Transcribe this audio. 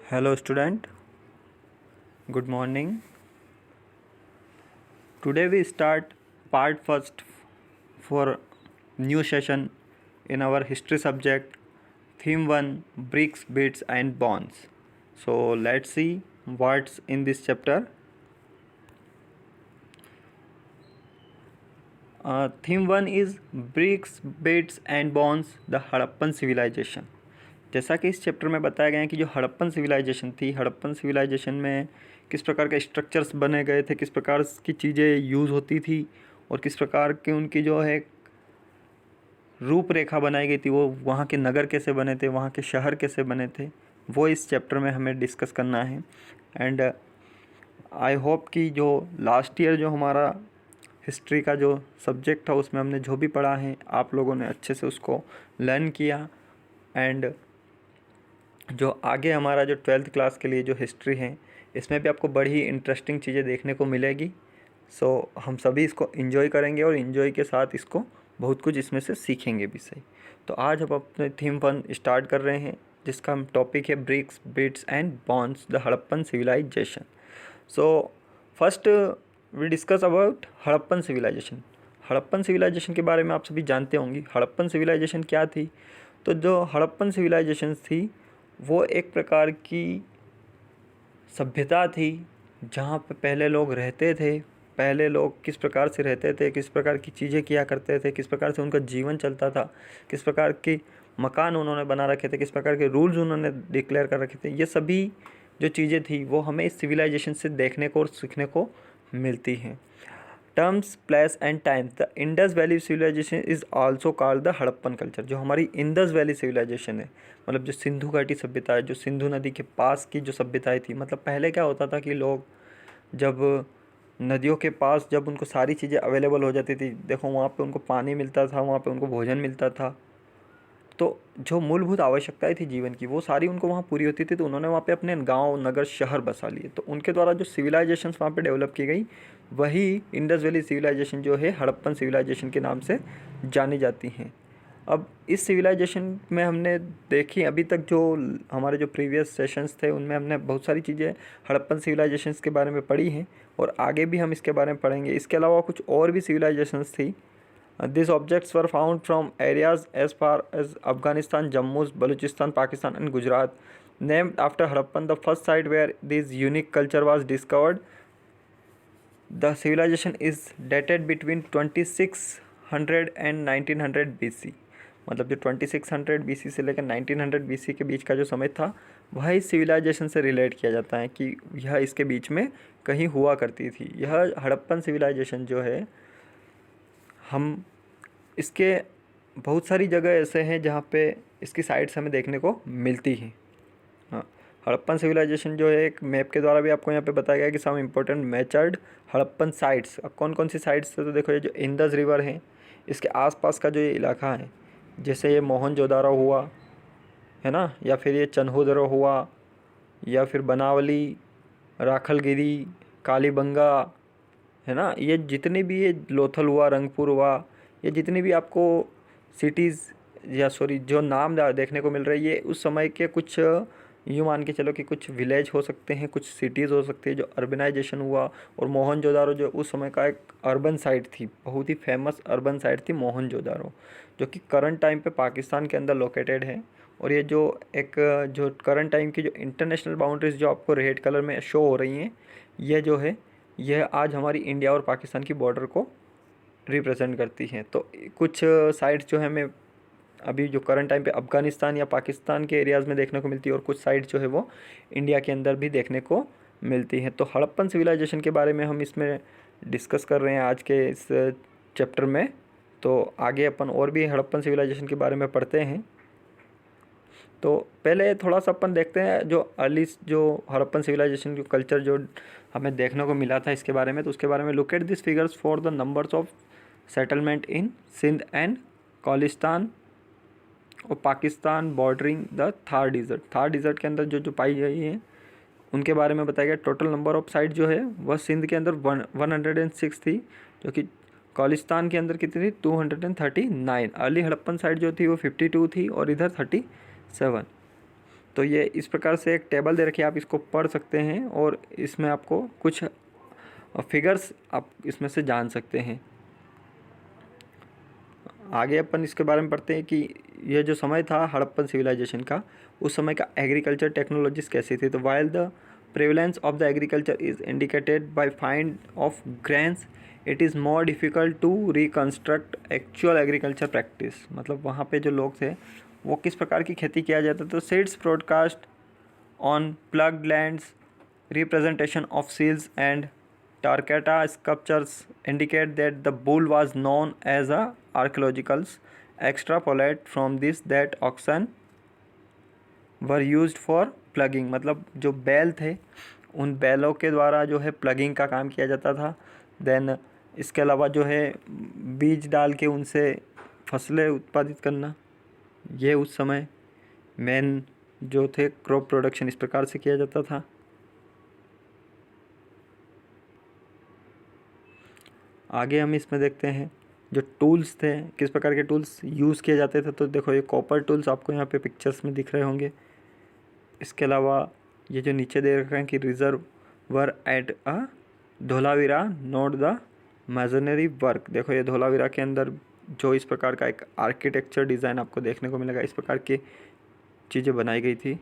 Hello student, good morning. Today we start part first for new session in our history subject, theme 1, bricks, bits and bonds. So let's see what's in this chapter. Theme 1 is bricks, bits and bonds, the Harappan civilization. जैसा कि इस chapter में बताया गया है कि जो Harappan civilisation थी, हड़प्पन सिविलाइजेशन में किस प्रकार के स्ट्रक्चर्स बने गए थे, किस प्रकार की चीज़ें यूज़ होती थी और किस प्रकार की उनकी जो है रूपरेखा बनाई गई थी, वो वहाँ के नगर कैसे बने थे, वहाँ के शहर कैसे बने थे, वो इस चैप्टर में हमें डिस्कस करना है. एंड आई होप कि जो लास्ट ईयर जो हमारा हिस्ट्री का जो सब्जेक्ट था उसमें हमने जो भी पढ़ा है आप लोगों ने अच्छे से उसको लर्न किया. एंड जो आगे हमारा जो 12th क्लास के लिए जो हिस्ट्री है इसमें भी आपको बड़ी इंटरेस्टिंग चीज़ें देखने को मिलेगी. सो हम सभी इसको एंजॉय करेंगे और एंजॉय के साथ इसको बहुत कुछ इसमें से सीखेंगे भी सही. तो आज हम अपने थीम 1 स्टार्ट कर रहे हैं जिसका हम टॉपिक है bricks, beads and bonds, the Harappan civilisation. So first we discuss about Harappan civilisation. Harappan civilisation के बारे में आप सभी जानते होंगे. हड़प्पन सिविलाइजेशन क्या थी? तो जो हड़प्पन सिविलाइजेशन थी वो एक प्रकार की सभ्यता थी जहाँ पे पहले लोग रहते थे. पहले लोग किस प्रकार से रहते थे, किस प्रकार की चीज़ें किया करते थे, किस प्रकार से उनका जीवन चलता था, किस प्रकार के मकान उन्होंने बना रखे थे, किस प्रकार के रूल्स उन्होंने डिक्लेयर कर रखे थे, ये सभी जो चीज़ें थी वो हमें इस सिविलाइजेशन से देखने को और सीखने को मिलती हैं. Terms, place and time. The Indus valley civilisation is also called the Harappan culture. जो हमारी इंडस वैली सिविलाइजेशन है, मतलब जो सिंधु घाटी सभ्यता है, जो सिंधु नदी के पास की जो सभ्यताएं थी. मतलब पहले क्या होता था कि लोग जब नदियों के पास जब उनको सारी चीज़ें अवेलेबल हो जाती थी, देखो वहाँ पे उनको पानी मिलता था, वहाँ पे उनको भोजन मिलता था, तो जो मूलभूत आवश्यकताएं थी जीवन की वो सारी उनको वहाँ पूरी होती थी. तो उन्होंने वहाँ पे अपने गांव, नगर, शहर बसा लिए. तो उनके द्वारा जो सिविलाइजेशंस वहाँ पे डेवलप की गई वही इंडस वैली सिविलाइजेशन जो है हड़प्पन सिविलाइजेशन के नाम से जानी जाती हैं. अब इस सिविलाइजेशन में हमने देखी अभी तक जो हमारे जो प्रीवियस सेशंस थे उनमें हमने बहुत सारी चीज़ें हड़प्पन सिविलाइजेशंस के बारे में पढ़ी हैं और आगे भी हम इसके बारे में पढ़ेंगे. इसके अलावा कुछ और भी सिविलाइजेशंस थी. These objects were found from areas as far as Afghanistan, Jammu, Balochistan, Pakistan and Gujarat. Named after Harappan, the first site where this unique culture was discovered. The civilization is dated between 2600 and 1900 BC. मतलब जो 2600 BC से लेकर 1900 BC के बीच का जो समय था वह इस सिविलाइजेशन से रिलेट किया जाता है कि यह इसके बीच में कहीं हुआ करती थी. यह हड़प्पन सिविलाइजेशन जो है हम इसके बहुत सारी जगह ऐसे हैं जहाँ पे इसकी साइट्स हमें देखने को मिलती हैं. हाँ, हड़प्पन सिविलाइजेशन जो है एक मैप के द्वारा भी आपको यहाँ पे बताया गया कि सम इम्पोर्टेंट मेचर्ड हड़प्पन साइट्स. अब कौन कौन सी साइट्स है तो देखो, ये जो इंदस रिवर है इसके आसपास का जो ये इलाका है, जैसे ये मोहनजोदारो हुआ है ना, या फिर ये चन्हूदरो हुआ, या फिर बनावली, राखलगिरी, कालीबंगा है ना, ये जितनी भी, ये लोथल हुआ, रंगपुर हुआ, ये जितनी भी आपको सिटीज़ या सॉरी जो नाम देखने को मिल रही है ये उस समय के कुछ यूँ मान के चलो कि कुछ विलेज हो सकते हैं, कुछ सिटीज़ हो सकती है जो अर्बनाइजेशन हुआ. और मोहनजोदारो जो उस समय का एक अर्बन साइट थी, बहुत ही फेमस अर्बन साइट थी मोहनजोदारो, जो कि करंट टाइम पे पाकिस्तान के अंदर लोकेटेड है. और ये जो एक जो करंट टाइम की जो इंटरनेशनल बाउंड्रीज जो आपको रेड कलर में शो हो रही हैं, यह जो है यह आज हमारी इंडिया और पाकिस्तान की बॉर्डर को रिप्रेजेंट करती हैं. तो कुछ साइट्स जो है हमें अभी जो करंट टाइम पे अफ़गानिस्तान या पाकिस्तान के एरियाज़ में देखने को मिलती है और कुछ साइट्स जो है वो इंडिया के अंदर भी देखने को मिलती हैं. तो हड़प्पन सिविलाइजेशन के बारे में हम इसमें डिस्कस कर रहे हैं आज के इस चैप्टर में. तो आगे अपन और भी हड़प्पन सिविलाइजेशन के बारे में पढ़ते हैं. तो पहले थोड़ा सा अपन देखते हैं जो अर्ली जो हड़प्पन सिविलाइजेशन जो कल्चर जो हमें देखने को मिला था इसके बारे में. तो उसके बारे में look at this figures for the numbers of settlement in Sindh and Cholistan और Pakistan bordering the Thar desert. Thar desert के अंदर जो जो पाई गई हैं उनके बारे में बताया गया. टोटल नंबर ऑफ साइट जो है वह सिंध के अंदर 106 थी, जो कि कोलिस्तान के अंदर कितनी थी 239. अर्ली हड़प्पन साइट जो थी वो 52 थी और इधर 37. तो ये इस प्रकार से एक टेबल दे रखी है, आप इसको पढ़ सकते हैं और इसमें आपको कुछ फिगर्स आप इसमें से जान सकते हैं। आगे अपन इसके बारे में पढ़ते हैं कि यह जो समय था हड़प्पन सिविलाइजेशन का, उस समय का एग्रीकल्चर टेक्नोलॉजीज कैसी थी। तो while the prevalence of the agriculture is indicated by find of grains, it is more difficult to reconstruct actual agriculture practice. मतलब वहाँ पे जो लोग थे वो किस प्रकार की खेती किया जाता। तो seeds broadcast on ploughed lands, representation of seals and Tarkata sculptures indicate that the bull was known as a archaeologicals. Extrapolate from this that oxen were used for plugging, मतलब जो बैल थे उन बैलों के द्वारा जो है प्लगिंग का काम किया जाता था। देन इसके अलावा जो है बीज डाल के उनसे फसलें उत्पादित करना, ये उस समय मेन जो थे क्रॉप प्रोडक्शन इस प्रकार से किया जाता था। आगे हम इसमें देखते हैं जो टूल्स थे, किस प्रकार के टूल्स यूज़ किए जाते थे। तो देखो ये कॉपर टूल्स आपको यहाँ पे पिक्चर्स में दिख रहे होंगे। इसके अलावा ये जो नीचे दे रखा है कि reservoir at a Dholavira note the machinery work. देखो ये धोलावीरा के अंदर जो इस प्रकार का एक आर्किटेक्चर डिज़ाइन आपको देखने को मिलेगा, इस प्रकार की चीज़ें बनाई गई थी।